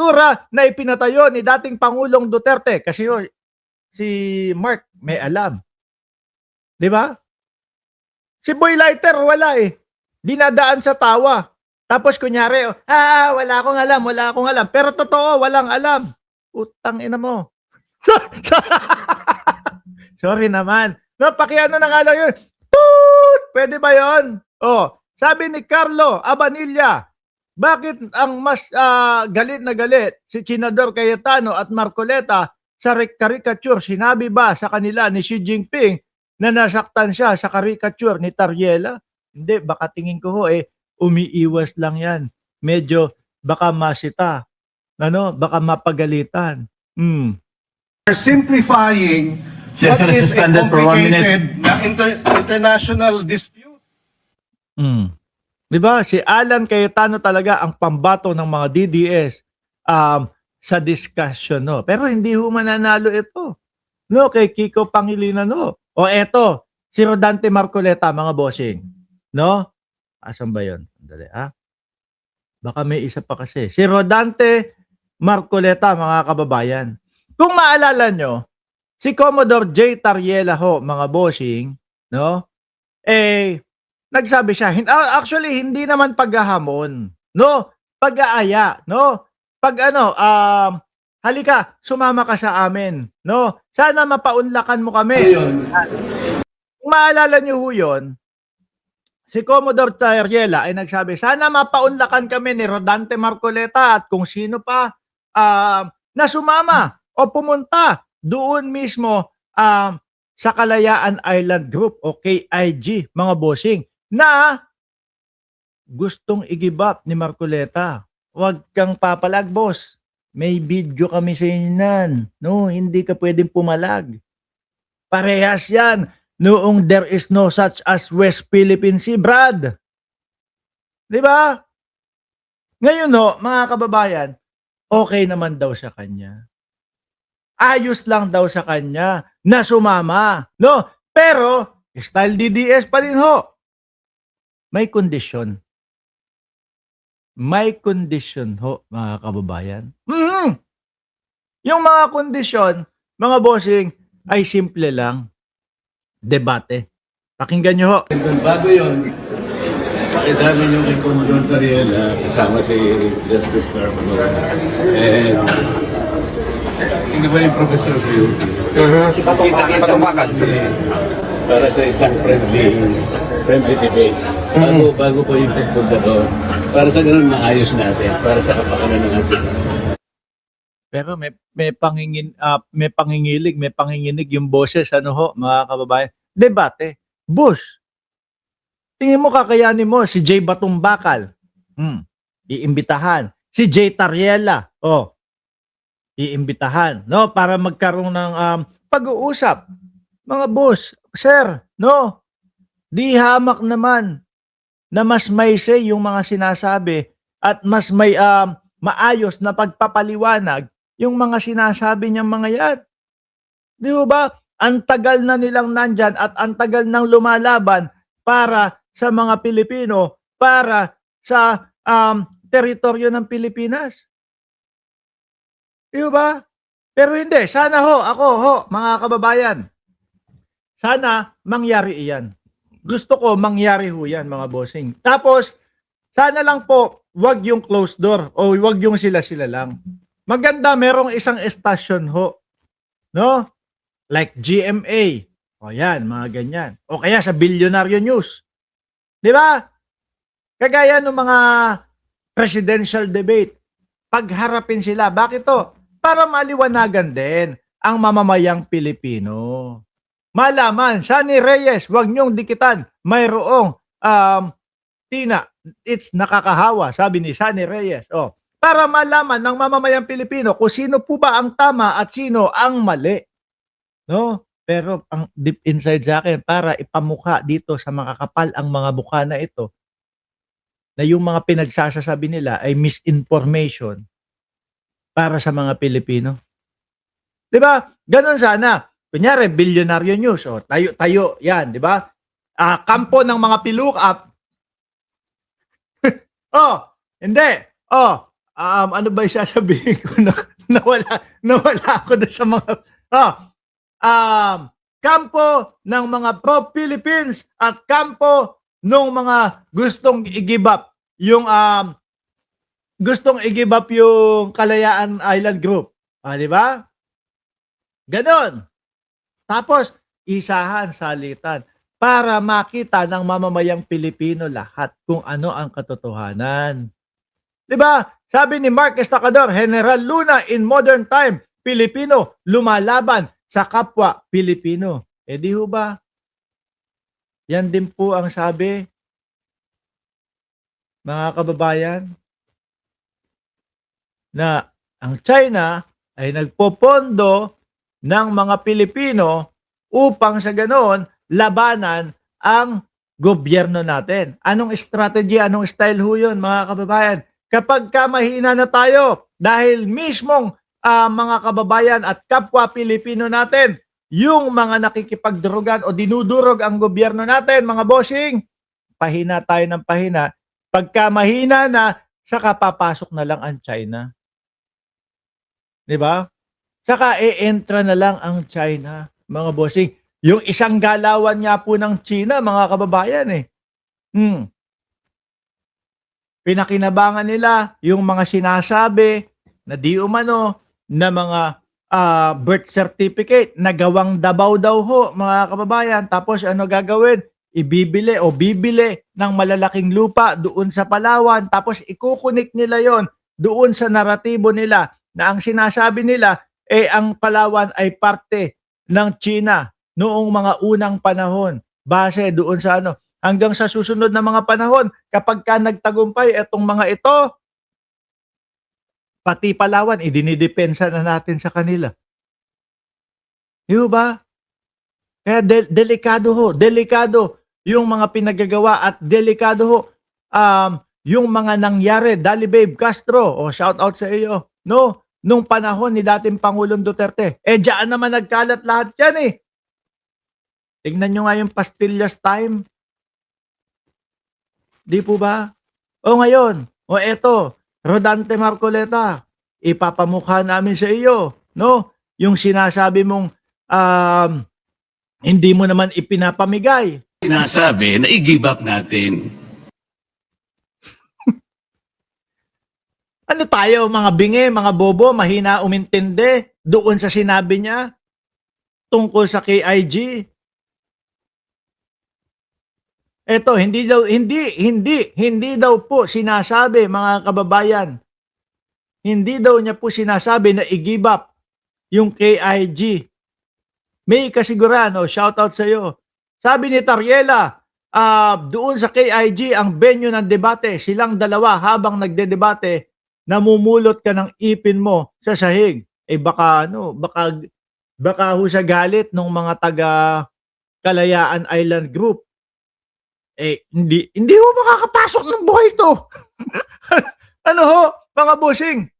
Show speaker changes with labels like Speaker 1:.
Speaker 1: struktura na ipinatayo ni dating Pangulong Duterte. Kasi si Mark may alam. Di ba? Si Boy Lighter wala eh. Dinadaan sa tawa. Tapos kunyari, wala akong alam. Pero totoo, walang alam. Utang ina mo. Sorry naman. No, pakiano na nga lang yun. Toot! Pwede ba yun? Sabi ni Carlo Abanilla, bakit ang mas galit na galit si Senador Cayetano at Marcoleta sa caricature? Sinabi ba sa kanila ni Xi Jinping na nasaktan siya sa caricature ni Tariela? Hindi, baka tingin ko umiiwas lang yan. Medyo baka masita. Baka mapagalitan.
Speaker 2: They're simplifying
Speaker 3: Yes,
Speaker 2: what
Speaker 3: sir,
Speaker 2: is a
Speaker 3: suspended for 1 minute.
Speaker 2: complicated na international dispute.
Speaker 1: Di ba? Si Alan Cayetano talaga ang pambato ng mga DDS sa discussion. No? Pero hindi mananalo ito. No, kay Kiko Pangilinan. No? Eto, si Rodante Marcoleta, mga bossing. No? Asan ba yun? Dali, Baka may isa pa kasi. Si Rodante Marcoleta, mga kababayan. Kung maalala nyo, si Commodore J. Tariela mga bossing, no? Nagsabi siya, actually, hindi naman paghahamon, no? Pag-aaya, no? Halika, sumama ka sa amin, no? Sana mapaunlakan mo kami. Kung maalala nyo yun, si Commodore Tariela ay nagsabi, sana mapaunlakan kami ni Rodante Marcoleta at kung sino pa na sumama o pumunta doon mismo sa Kalayaan Island Group o KIG, mga bossing, na gustong i-give ni Marcoleta. Huwag kang papalag, boss. May video kami sa inan. No, hindi ka pwedeng pumalag. Parehas yan noong there is no such as West Philippine Sea, Brad. Di ba? Ngayon mga kababayan, okay naman daw sa kanya. Ayos lang daw sa kanya na sumama. No? Pero, style DDS pa rin May kondisyon. May kondisyon mga kababayan. Yung mga kondisyon, mga bossing, ay simple lang. Debate. Pakinggan nyo
Speaker 4: Bago yun, pakisabi nyo kay Commodore Tariela, kasama si Justice Carmelo. Sino ba yung professor sa UP?
Speaker 3: Si Patong Bakal.
Speaker 4: Para sa isang friendly debate. Bago po yung pagpunta doon. Para sa ganun maayos natin. Para sa kapakanan ng ating.
Speaker 1: Pero may pangingilig, may panginginig yung boses, mga kababayan. Debate. Bush. Tingin mo kakayanin mo si J. Batong Bakal. Iimbitahan. Si J. Tariela. Iimbitahan. No? Para magkaroon ng pag-uusap. Mga boss, sir, no? Di hamak naman na mas may say yung mga sinasabi at mas may maayos na pagpapaliwanag yung mga sinasabi niyang mga yan. Di ba? Ang tagal na nilang nandyan at ang tagal nang lumalaban para sa mga Pilipino, para sa teritoryo ng Pilipinas. Di ba? Pero hindi. Sana mga kababayan, sana mangyari iyan. Gusto ko mangyari yan, mga bossing. Tapos, sana lang po, wag yung closed door o wag yung sila-sila lang. Maganda, merong isang estasyon no? Like GMA. Yan, mga ganyan. O kaya sa Bilyonaryo News. Di ba? Kagaya ng mga presidential debate. Pagharapin sila. Bakit to? Para maliwanagan din ang mamamayang Pilipino. Malaman, Sunny Reyes, wag niyong dikitan. Mayroong Tina, it's nakakahawa, sabi ni Sunny Reyes. Para malaman ng mamamayang Pilipino kung sino po ba ang tama at sino ang mali. No? Pero ang deep inside sa akin, para ipamukha dito sa makakapal ang mga mukha na ito, na yung mga pinagsasasabi nila ay misinformation para sa mga Pilipino. Di ba? Ganon sana. Kunyari, Bilyonaryo News. Tayo, yan, di ba? Kampo ng mga pilukap. Hindi. ano ba yung sasabihin ko na nawala ako doon sa mga kampo ng mga pro-Philippines at kampo ng mga gustong i-give up yung Kalayaan Island Group. Di ba? Ganon. Tapos, isahan, salitan para makita ng mamamayang Pilipino lahat kung ano ang katotohanan. Di ba? Sabi ni Mark Estacador, General Luna in modern time, Pilipino lumalaban sa kapwa Pilipino. Di ho ba? Yan din po ang sabi, mga kababayan, na ang China ay nagpopondo ng mga Pilipino upang sa ganoon labanan ang gobyerno natin. Anong strategy, anong style ho yun, mga kababayan? Kapag mahina na tayo dahil mismong mga kababayan at kapwa Pilipino natin, yung mga nakikipagdurugan o dinudurog ang gobyerno natin, mga bossing, pahina tayo ng pahina. Pagka mahina na, saka papasok na lang ang China. Di ba? Saka e-entra na lang ang China, mga bossing. Yung isang galawan nga po ng China, mga kababayan pinakinabangan nila yung mga sinasabi na di umano na mga birth certificate na gawang Davao daw ho, mga kababayan. Tapos ano gagawin? Bibili ng malalaking lupa doon sa Palawan. Tapos ikukunik nila yon doon sa naratibo nila na ang sinasabi nila ang Palawan ay parte ng China noong mga unang panahon. Base doon sa hanggang sa susunod na mga panahon, kapag nagtagumpay itong mga ito, pati Palawan, idinidepensa na natin sa kanila. Di ba? Kaya delikado yung mga pinagagawa at delikado yung mga nangyari. Dali Babe Castro, shout out sa iyo, no? Nung panahon ni dating Pangulong Duterte. Diyan naman nagkalat lahat yan Tingnan nyo nga yung Pastillas time. Di po ba? Ngayon, eto, Rodante Marcoleta, ipapamukha namin sa iyo, no? Yung sinasabi mong hindi mo naman ipinapamigay.
Speaker 4: Sinasabi na i-give up natin.
Speaker 1: Ano tayo, mga bingi, mga bobo, mahina umintindi doon sa sinabi niya tungkol sa KIG? Eto, hindi daw po sinasabi, mga kababayan. Hindi daw niya po sinasabi na i-give up yung KIG. May kasiguran, shout out sa iyo. Sabi ni Tariela, doon sa KIG ang venue ng debate, silang dalawa habang nagdedebate, namumulot ka ng ipin mo sa sahig. Baka ho sa galit ng mga taga Kalayaan Island Group. Hindi ho makakapasok ng buhay to. Ano ho, mga bossing?